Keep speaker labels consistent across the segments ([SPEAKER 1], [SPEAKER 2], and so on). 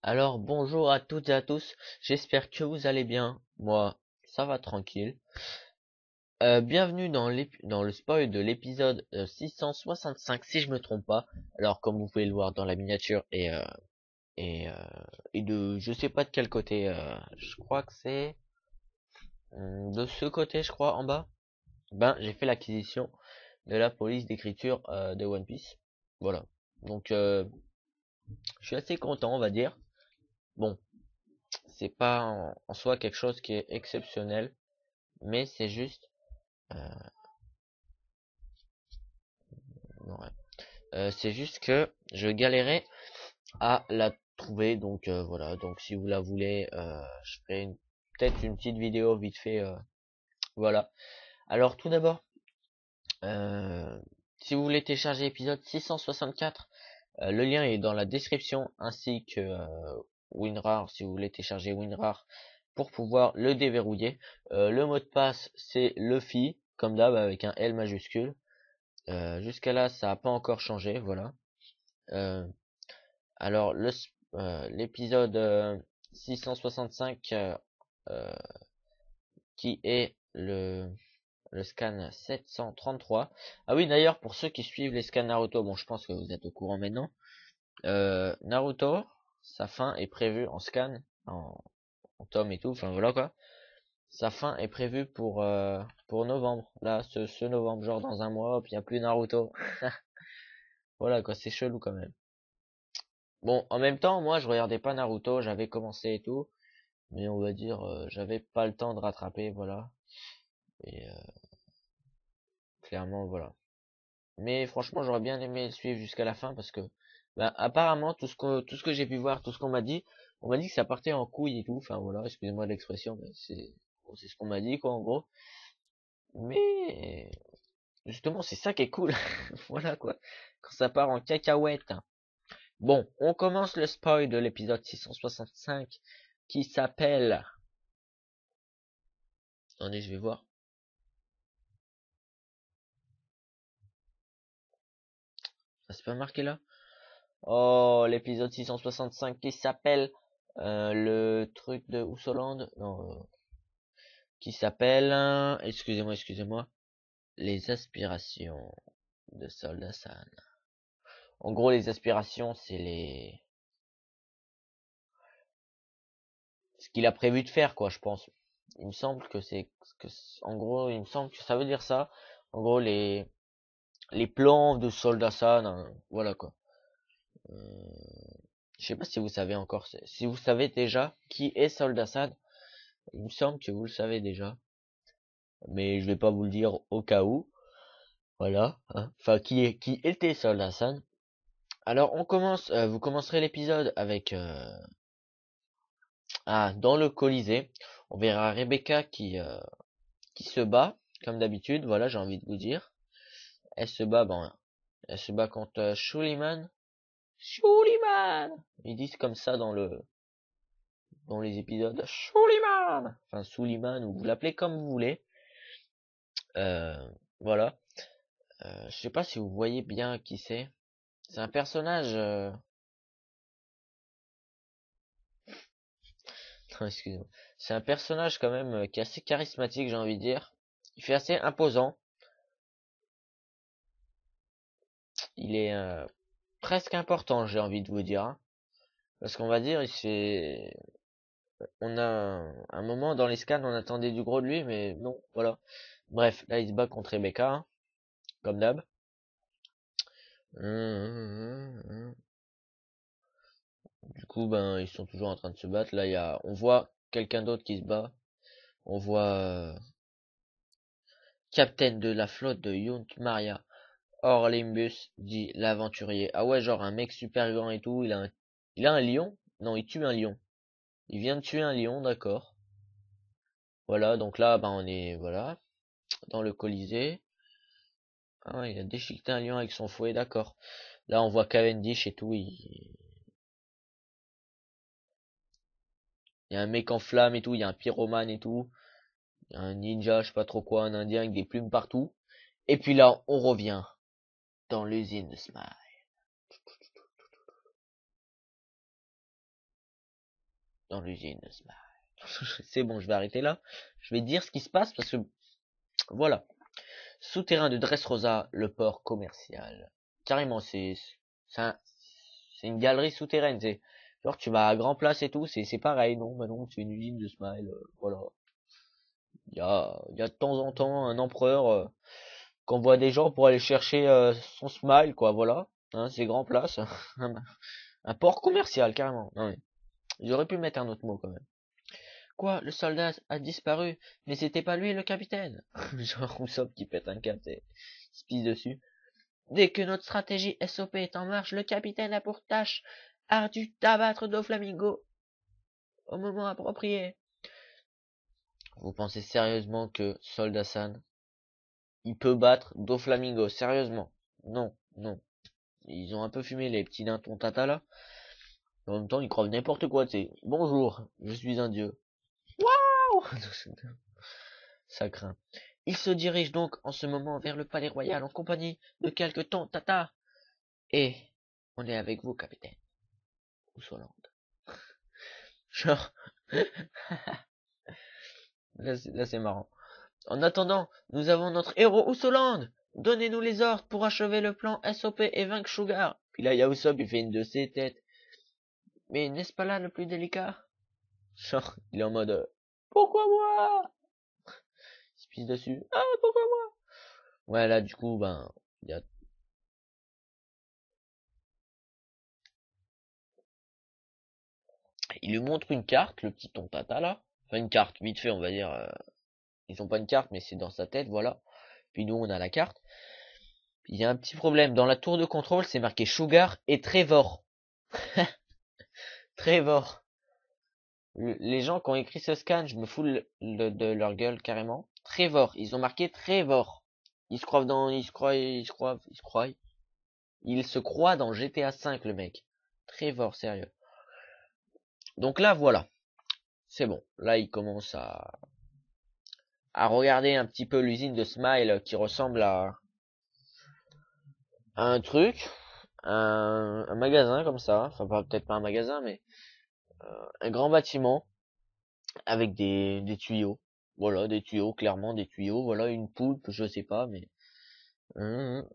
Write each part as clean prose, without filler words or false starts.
[SPEAKER 1] Alors bonjour à toutes et à tous, j'espère que vous allez bien. Moi, ça va tranquille. Bienvenue dans le spoil de l'épisode 665 si je me trompe pas. Alors comme vous pouvez le voir dans la miniature et, euh, et de je sais pas de quel côté, je crois que c'est de ce côté je crois en bas. Ben j'ai fait l'acquisition de la police d'écriture de One Piece. Voilà. Donc je suis assez content on va dire. Bon, c'est pas en soi quelque chose qui est exceptionnel, mais c'est juste, euh, ouais. C'est juste que je galérais à la trouver, donc voilà. Donc si vous la voulez, je ferai peut-être une petite vidéo vite fait, voilà. Alors tout d'abord, euh, si vous voulez télécharger l'épisode 664, le lien est dans la description, ainsi que WinRAR si vous voulez télécharger WinRAR pour pouvoir le déverrouiller. Le mot de passe c'est Luffy, comme d'hab avec un L majuscule. Jusqu'à là, ça n'a pas encore changé, voilà. Euh, alors l'épisode 665 euh, qui est le scan 733. Ah oui, d'ailleurs, pour ceux qui suivent les scans Naruto, bon, je pense que vous êtes au courant maintenant. Naruto, sa fin est prévue en scan, en, en tome et tout, enfin voilà quoi. Sa fin est prévue pour novembre. Là, ce novembre, genre dans un mois, puis il n'y a plus Naruto. Voilà quoi, c'est chelou quand même. Bon, en même temps, moi, je regardais pas Naruto, j'avais commencé et tout, mais on va dire, j'avais pas le temps de rattraper, voilà. Et clairement, voilà. Mais franchement, j'aurais bien aimé le suivre jusqu'à la fin parce que, bah, apparemment, tout ce que j'ai pu voir, tout ce qu'on m'a dit, on m'a dit que ça partait en couille et tout. Enfin voilà, excusez-moi de l'expression, mais c'est ce qu'on m'a dit quoi, en gros. Mais justement, c'est ça qui est cool, voilà quoi. Quand ça part en cacahuète. Bon, on commence le spoil de l'épisode 665 qui s'appelle. Attendez, je vais voir. Ah, c'est pas marqué là? Oh, l'épisode 665 qui s'appelle le truc de Oussoland. Non, qui s'appelle. Excusez-moi. Les aspirations de Soldat San. En gros, les aspirations, c'est ce qu'il a prévu de faire, quoi, je pense. Il me semble que en gros, il me semble que ça veut dire ça. En gros, les plans de Soldat San, hein, voilà quoi. Je sais pas si vous savez encore, si vous savez déjà qui est Soldat San. Il me semble que vous le savez déjà, mais je vais pas vous le dire au cas où. Voilà, hein. Enfin, qui était Soldat San. Alors, on commence. Vous commencerez l'épisode avec dans le Colisée. On verra Rebecca qui se bat comme d'habitude. Voilà, j'ai envie de vous dire. Elle se bat, bon, elle se bat contre Shuliman. Shuliman. Ils disent comme ça dans les épisodes. Shuliman. Enfin, Suliman ou vous l'appelez comme vous voulez. Voilà. Je sais pas si vous voyez bien qui c'est. C'est un personnage. Non, excusez-moi. C'est un personnage quand même qui est assez charismatique, j'ai envie de dire. Il fait assez imposant. Il est presque important, j'ai envie de vous dire, hein. Parce qu'on va dire, on a un moment dans les scans, on attendait du gros de lui, mais non, voilà. Bref, là il se bat contre Rebecca, hein, comme d'hab. Du coup, ben ils sont toujours en train de se battre. Là, on voit quelqu'un d'autre qui se bat. On voit capitaine de la flotte de Yount Maria. Orlimbus, dit l'aventurier. Ah ouais, genre un mec super grand et tout. Il a un lion? Non, il tue un lion. Il vient de tuer un lion, d'accord. Voilà, donc là, ben on est, voilà, dans le Colisée. Ah, il a déchiqueté un lion avec son fouet, d'accord. Là, on voit Cavendish et tout. Il y a un mec en flamme et tout. Il y a un pyromane et tout. Il y a un ninja, je sais pas trop quoi, un indien avec des plumes partout. Et puis là, on revient dans l'usine de Smile. dans l'usine de Smile. C'est bon, je vais arrêter là. Je vais dire ce qui se passe parce que voilà. Souterrain de Dressrosa, le port commercial. Carrément, c'est une galerie souterraine. C'est genre tu vas à Grand Place et tout, c'est pareil. Non, bah non, c'est une usine de Smile. Voilà. Il y a de temps en temps un empereur qu'on voit des gens pour aller chercher son Smile, quoi. Voilà. Hein, c'est Grand Place. Un port commercial, carrément. Non, mais ils auraient pu mettre un autre mot quand même. Quoi, le soldat a disparu, mais c'était pas lui le capitaine. Genre Usopp qui pète un câble et il se pisse dessus. Dès que notre stratégie SOP est en marche, le capitaine a pour tâche ardue d'abattre Doflamingo au moment approprié. Vous pensez sérieusement que Soldat San, il peut battre Doflamingo? Sérieusement? Non, non. Ils ont un peu fumé les petits dintons tata là. En même temps, ils croient n'importe quoi, tu sais. Bonjour, je suis un dieu. Waouh! Ça craint. Il se dirige donc en ce moment vers le palais royal en compagnie de quelques tata. Et on est avec vous, capitaine. Oussolande. Genre, là c'est marrant. En attendant, nous avons notre héros Oussolande. Donnez-nous les ordres pour achever le plan SOP et vaincre Sugar. Puis là, il y a Usopp, il fait une de ses têtes. Mais n'est-ce pas là le plus délicat? Genre, il est en mode pourquoi moi? Il se pisse dessus. Ah, pourquoi moi? Ouais, là, du coup, ben, il y a... Il lui montre une carte, le petit tontata là. Enfin, une carte, vite fait, on va dire. Ils ont pas une carte, mais c'est dans sa tête, voilà. Puis nous, on a la carte. Puis il y a un petit problème. Dans la tour de contrôle, c'est marqué Sugar et Trevor. Trevor. Les gens qui ont écrit ce scan, je me fous de leur gueule carrément. Trevor. Ils ont marqué Trevor. Ils se croient dans, il se croit dans GTA 5, le mec. Trevor, sérieux. Donc là, voilà. C'est bon. Là, il commence à regarder un petit peu l'usine de Smile qui ressemble à un truc, un magasin comme ça. Enfin, peut-être pas un magasin, mais un grand bâtiment avec des tuyaux. Voilà, des tuyaux, clairement des tuyaux. Voilà, une poulpe, je sais pas, mais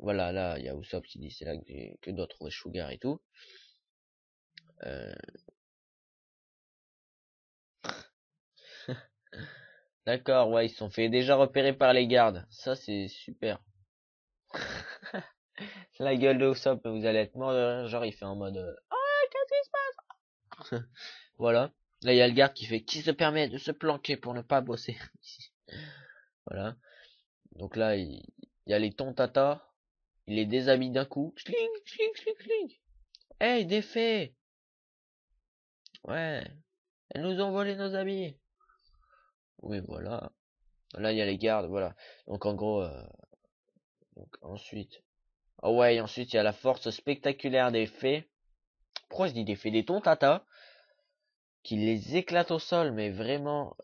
[SPEAKER 1] voilà, là, il y a Usopp qui dit c'est là que doit trouver Sugar et tout. Euh... D'accord, ouais, ils se sont fait déjà repérer par les gardes. Ça, c'est super. La gueule de Usopp, vous allez être mort de rire. Genre, il fait en mode qu'est-ce qui se passe? Voilà. Là, il y a le garde qui fait qui se permet de se planquer pour ne pas bosser. Voilà. Donc là, il y a les tontata. Il les déshabille d'un coup. Schling, schling, schling, schling. Hey, des fées! Ouais. Elles nous ont volé nos habits. Oui, voilà. Là, il y a les gardes, voilà. Donc, en gros, donc, ensuite. Ah ouais, ensuite, il y a la force spectaculaire des fées. Pourquoi je dis des fées? Des tontata. Qui les éclatent au sol, mais vraiment,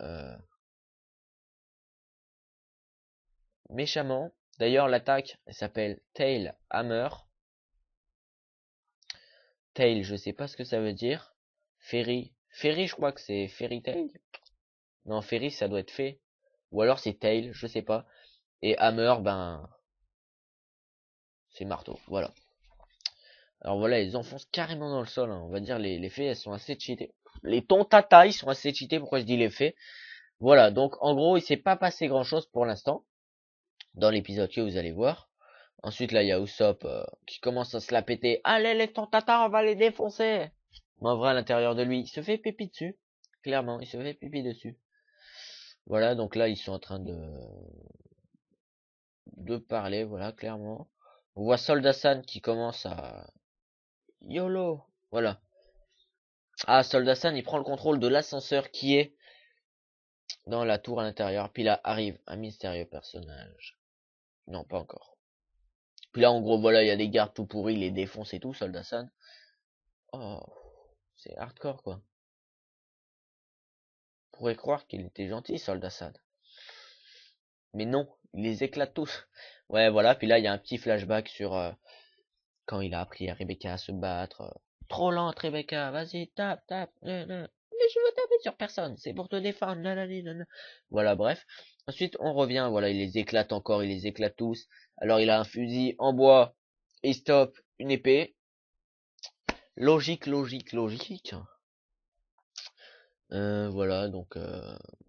[SPEAKER 1] méchamment. D'ailleurs, l'attaque, elle s'appelle Tail Hammer. Tail, je sais pas ce que ça veut dire. Fairy. Fairy, je crois que c'est Fairy Tail. Non, Fairy, ça doit être fait. Ou alors c'est Tail, je sais pas. Et Hammer, ben, c'est marteau. Voilà. Alors voilà, ils enfoncent carrément dans le sol. Hein. On va dire les fées, elles sont assez cheatées. Les tontata, ils sont assez cheatés. Pourquoi je dis les fées? Voilà, donc en gros, il s'est pas passé grand chose pour l'instant. Dans l'épisode que vous allez voir. Ensuite, là, il y a Usopp qui commence à se la péter. Allez, les tontata, on va les défoncer. Mais en vrai, à l'intérieur de lui, il se fait pipi dessus. Clairement, il se fait pipi dessus. Voilà, donc là, ils sont en train de parler, voilà, clairement. On voit Soldat-san qui commence à... YOLO. Voilà. Ah, Soldat-san, il prend le contrôle de l'ascenseur qui est dans la tour à l'intérieur. Puis là, arrive un mystérieux personnage. Non, pas encore. Puis là, en gros, voilà, il y a des gardes tout pourris, il les défonce et tout, Soldat-san. Oh, c'est hardcore, quoi. On pourrait croire qu'il était gentil, Soldat-san. Mais non, il les éclate tous. Ouais, voilà, puis là, il y a un petit flashback sur quand il a appris à Rebecca à se battre. Trop lente, Rebecca, vas-y, tape, tape. mais je veux taper sur personne, c'est pour te défendre, nanani, nanana. Voilà, bref. Ensuite, on revient, voilà, il les éclate encore, il les éclate tous. Alors, il a un fusil en bois, il stoppe une épée. Logique, logique, logique. Voilà, donc,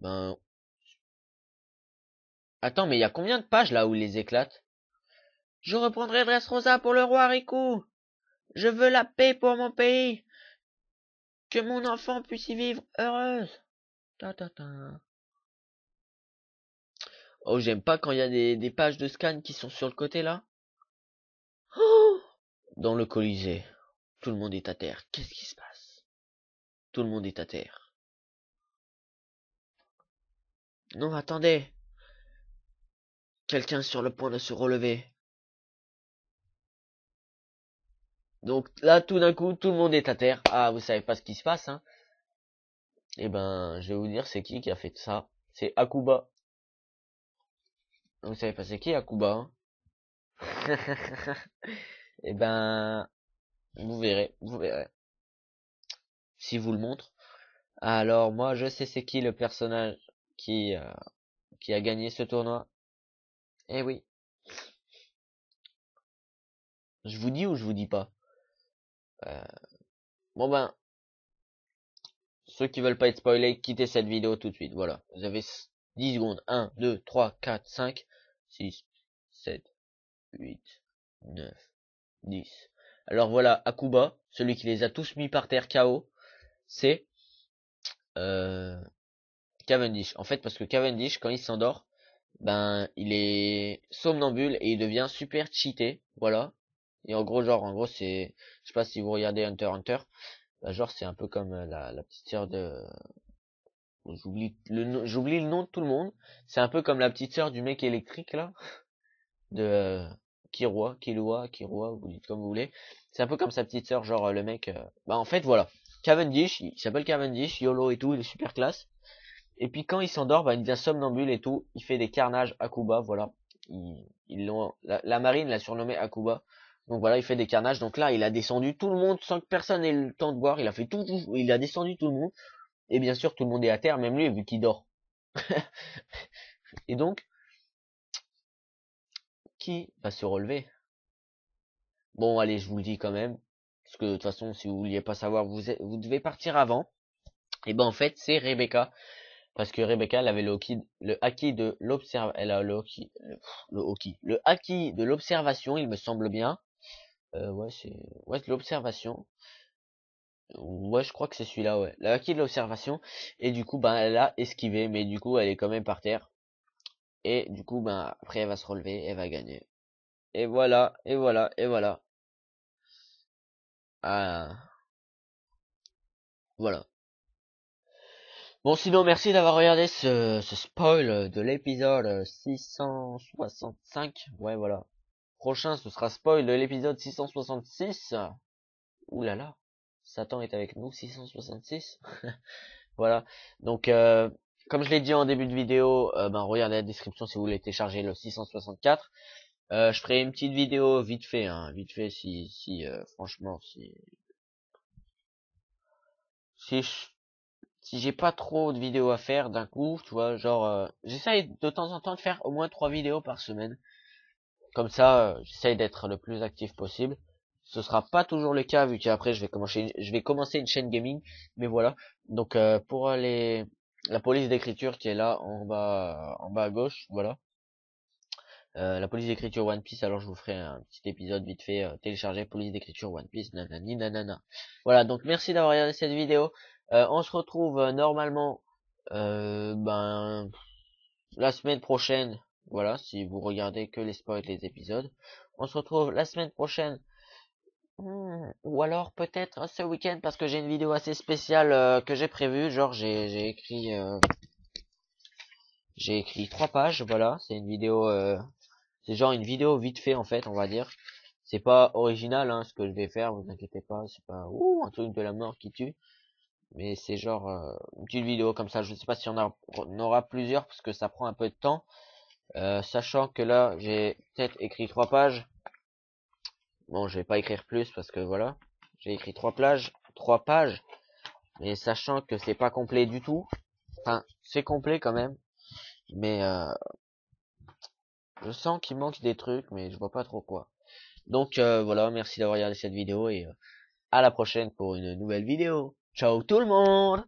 [SPEAKER 1] ben... Attends, mais il y a combien de pages là où il les éclate? Je reprendrai Dressrosa pour le roi Riku. Je veux la paix pour mon pays. Que mon enfant puisse y vivre heureuse. Ta ta ta. Oh, j'aime pas quand il y a des pages de scan qui sont sur le côté là. Oh, dans le Colisée, tout le monde est à terre. Qu'est-ce qui se passe? Tout le monde est à terre. Non, attendez. Quelqu'un sur le point de se relever. Donc là, tout d'un coup, tout le monde est à terre. Ah, vous savez pas ce qui se passe, hein? Eh ben, je vais vous dire, c'est qui a fait ça? C'est Akuba. Vous savez pas c'est qui Akuba, hein? Eh ben, vous verrez, vous verrez. Si vous le montre. Alors moi, je sais c'est qui le personnage qui, euh, qui a gagné ce tournoi. Eh oui. Je vous dis ou je vous dis pas? Euh, bon ben, ceux qui veulent pas être spoilés, quittez cette vidéo tout de suite. Voilà. Vous avez 10 secondes. 1, 2, 3, 4, 5, 6, 7, 8, 9, 10. Alors voilà, Akuba, celui qui les a tous mis par terre KO, c'est euh, Cavendish. En fait, parce que Cavendish, quand il s'endort, ben il est somnambule et il devient super cheaté. Voilà. Et en gros, genre, en gros, c'est, je sais pas si vous regardez Hunter x Hunter, bah, genre c'est un peu comme la petite sœur de, j'oublie le nom de tout le monde. C'est un peu comme la petite sœur du mec électrique là, de Killua, vous dites comme vous voulez. C'est un peu comme sa petite sœur, genre le mec. Bah en fait voilà, Cavendish, il s'appelle Cavendish, YOLO et tout, il est super classe. Et puis quand il s'endort, bah il devient somnambule et tout. Il fait des carnages à Kuba, voilà. Ils l'ont, la marine l'a surnommé Akuba. Donc voilà, il fait des carnages. Donc là, il a descendu tout le monde sans que personne ait le temps de boire. Il a fait tout, il a descendu tout le monde. Et bien sûr, tout le monde est à terre, même lui, vu qu'il dort. Et donc, qui va se relever? Bon, allez, je vous le dis quand même. Parce que de toute façon, si vous vouliez pas savoir, vous devez partir avant. Et ben en fait, c'est Rebecca. Parce que Rebecca, elle avait le acquis de l'observation. Elle a le acquis de l'observation, il me semble bien. Ouais, c'est l'observation. Ouais, je crois que c'est celui-là, ouais. Le acquis de l'observation. Et du coup, ben, elle a esquivé, mais du coup, elle est quand même par terre. Et du coup, ben, après, elle va se relever, elle va gagner. Et voilà, et voilà, et voilà. Ah, voilà. Bon, sinon, merci d'avoir regardé ce spoil de l'épisode 665. Ouais, voilà. Prochain, ce sera spoil de l'épisode 666. Ouh là là. Satan est avec nous, 666. Voilà. Donc, comme je l'ai dit en début de vidéo, ben, regardez la description si vous voulez télécharger le 664. Je ferai une petite vidéo vite fait, hein, vite fait franchement, si je- si j'ai pas trop de vidéos à faire d'un coup, tu vois, genre, j'essaye de temps en temps de faire au moins 3 vidéos par semaine. Comme ça, j'essaye d'être le plus actif possible. Ce sera pas toujours le cas vu qu'après je vais commencer une chaîne gaming, mais voilà. Donc pour la police d'écriture qui est là en bas à gauche, voilà. La police d'écriture One Piece, alors je vous ferai un petit épisode vite fait télécharger police d'écriture One Piece, nanani nanana. Voilà, donc merci d'avoir regardé cette vidéo. On se retrouve normalement ben la semaine prochaine. Voilà, si vous regardez que les spoils les épisodes. On se retrouve la semaine prochaine. Ou alors peut-être ce week-end parce que j'ai une vidéo assez spéciale que j'ai prévue. Genre j'ai écrit 3 pages. Voilà, c'est une vidéo. C'est genre une vidéo vite fait en fait, on va dire. C'est pas original hein, ce que je vais faire, vous inquiétez pas. C'est pas un truc de la mort qui tue. Mais c'est genre une petite vidéo comme ça. Je sais pas si on aura plusieurs parce que ça prend un peu de temps. Sachant que là, j'ai peut-être écrit 3 pages. Bon, je vais pas écrire plus parce que voilà. J'ai écrit 3 pages. mais sachant que c'est pas complet du tout. Enfin, c'est complet quand même, mais je sens qu'il manque des trucs, mais je vois pas trop quoi. Donc voilà, merci d'avoir regardé cette vidéo et à la prochaine pour une nouvelle vidéo. Ciao tout le monde!